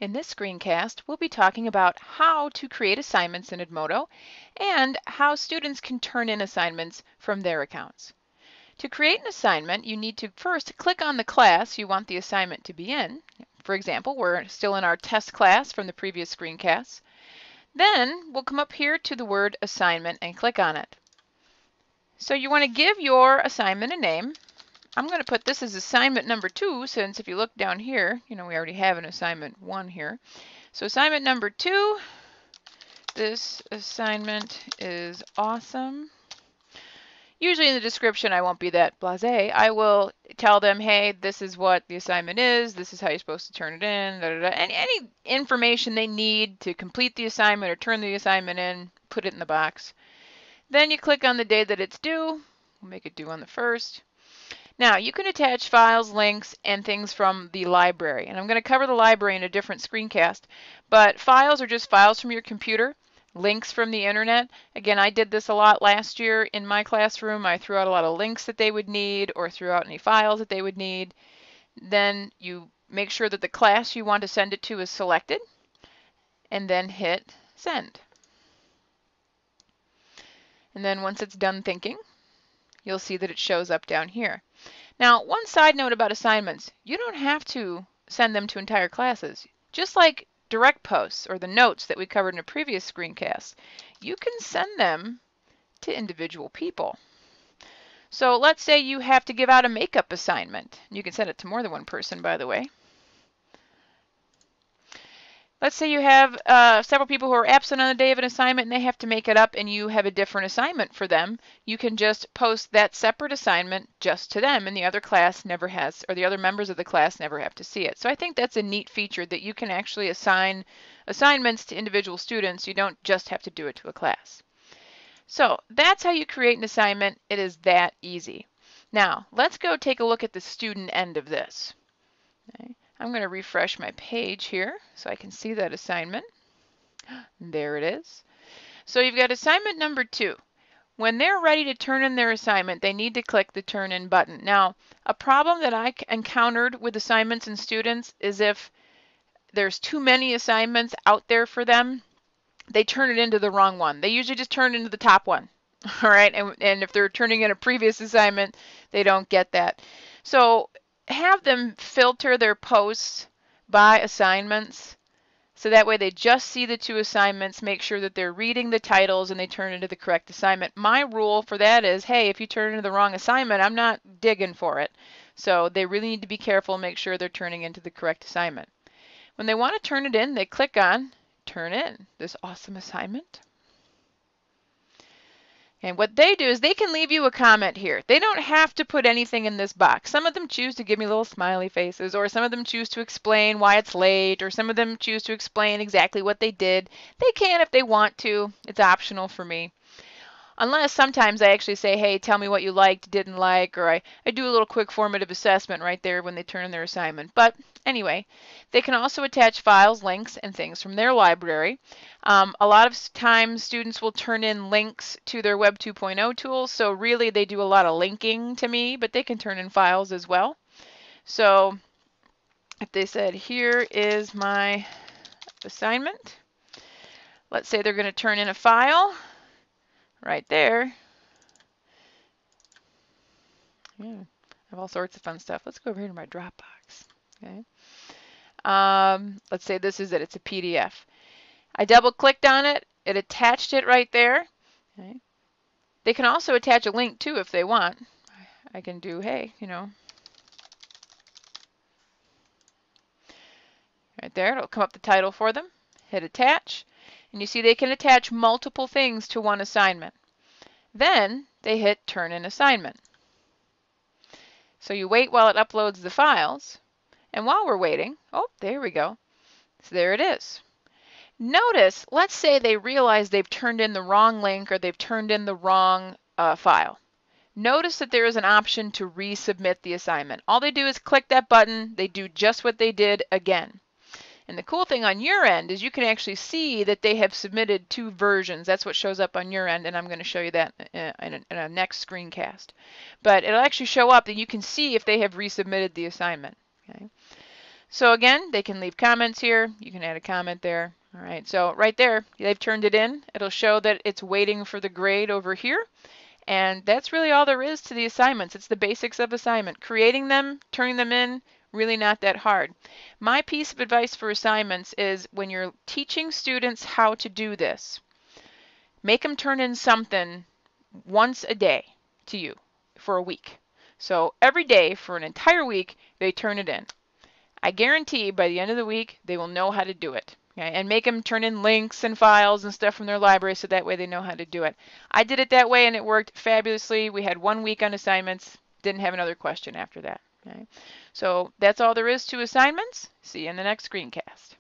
In this screencast, we'll be talking about how to create assignments in Edmodo and how students can turn in assignments from their accounts. To create an assignment, you need to first click on the class you want the assignment to be in. For example, we're still in our test class from the previous screencasts. Then we'll come up here to the word assignment and click on it. So you want to give your assignment a name. I'm going to put this as assignment number 2, since if you look down here, we already have an assignment 1 here. So assignment number 2, this assignment is awesome. Usually in the description I won't be that blasé. I will tell them, hey, this is what the assignment is, this is how you're supposed to turn it in, and any information they need to complete the assignment or turn the assignment in, put it in the box. Then you click on the day that it's due. We'll make it due on the 1st. Now, you can attach files, links, and things from the library. And I'm going to cover the library in a different screencast. But files are just files from your computer, links from the internet. Again, I did this a lot last year in my classroom. I threw out a lot of links that they would need or threw out any files that they would need. Then you make sure that the class you want to send it to is selected, and then hit send. And then once it's done thinking, you'll see that it shows up down here. Now, one side note about assignments, you don't have to send them to entire classes. Just like direct posts or the notes that we covered in a previous screencast, you can send them to individual people. So let's say you have to give out a makeup assignment. You can send it to more than one person, by the way. Let's say you have several people who are absent on the day of an assignment and they have to make it up and you have a different assignment for them. You can just post that separate assignment just to them, and the other class never has, or the other members of the class never have to see it. So I think that's a neat feature that you can actually assign assignments to individual students. You don't just have to do it to a class. So that's how you create an assignment. It is that easy. Now let's go take a look at the student end of this. Okay. I'm going to refresh my page here so I can see that assignment. There it is. So you've got assignment number 2. When they're ready to turn in their assignment, they need to click the Turn In button. Now, a problem that I encountered with assignments and students is if there's too many assignments out there for them, they turn it into the wrong one. They usually just turn it into the top one. All right, and if they're turning in a previous assignment, they don't get that. So have them filter their posts by assignments, so that way they just see the 2 assignments, make sure that they're reading the titles, and they turn into the correct assignment. My rule for that is, hey, if you turn into the wrong assignment, I'm not digging for it. So they really need to be careful and make sure they're turning into the correct assignment. When they want to turn it in, they click on Turn In this awesome assignment. And what they do is they can leave you a comment here. They don't have to put anything in this box. Some of them choose to give me little smiley faces, or some of them choose to explain why it's late, or some of them choose to explain exactly what they did. They can if they want to. It's optional for me. Unless sometimes I actually say, hey, tell me what you liked, didn't like, or I do a little quick formative assessment right there when they turn in their assignment. But anyway, they can also attach files, links, and things from their library. A lot of times students will turn in links to their Web 2.0 tools, so really they do a lot of linking to me, but they can turn in files as well. So if they said, here is my assignment, let's say they're going to turn in a file. Right there. Yeah, I have all sorts of fun stuff. Let's go over here to my Dropbox. Okay. Let's say this is it. It's a PDF. I double-clicked on it. It attached it right there. Okay. They can also attach a link too if they want. I can do, hey, right there. It'll come up the title for them. Hit attach. And you see they can attach multiple things to one assignment. Then they hit Turn In Assignment. So you wait while it uploads the files. And while we're waiting, oh, there we go. So there it is. Notice, let's say they realize they've turned in the wrong link or they've turned in the wrong file. Notice that there is an option to resubmit the assignment. All they do is click that button. They do just what they did again. And the cool thing on your end is you can actually see that they have submitted 2 versions. That's what shows up on your end, and I'm going to show you that in a next screencast. But it'll actually show up that you can see if they have resubmitted the assignment. Okay. So again, they can leave comments here. You can add a comment there. All right, so right there, they've turned it in. It'll show that it's waiting for the grade over here. And that's really all there is to the assignments. It's the basics of assignment. Creating them, turning them in, really not that hard. My piece of advice for assignments is when you're teaching students how to do this, make them turn in something once a day to you for a week. So every day for an entire week, they turn it in. I guarantee by the end of the week, they will know how to do it. Okay? And make them turn in links and files and stuff from their library so that way they know how to do it. I did it that way and it worked fabulously. We had 1 week on assignments, didn't have another question after that. Okay? So that's all there is to assignments. See you in the next screencast.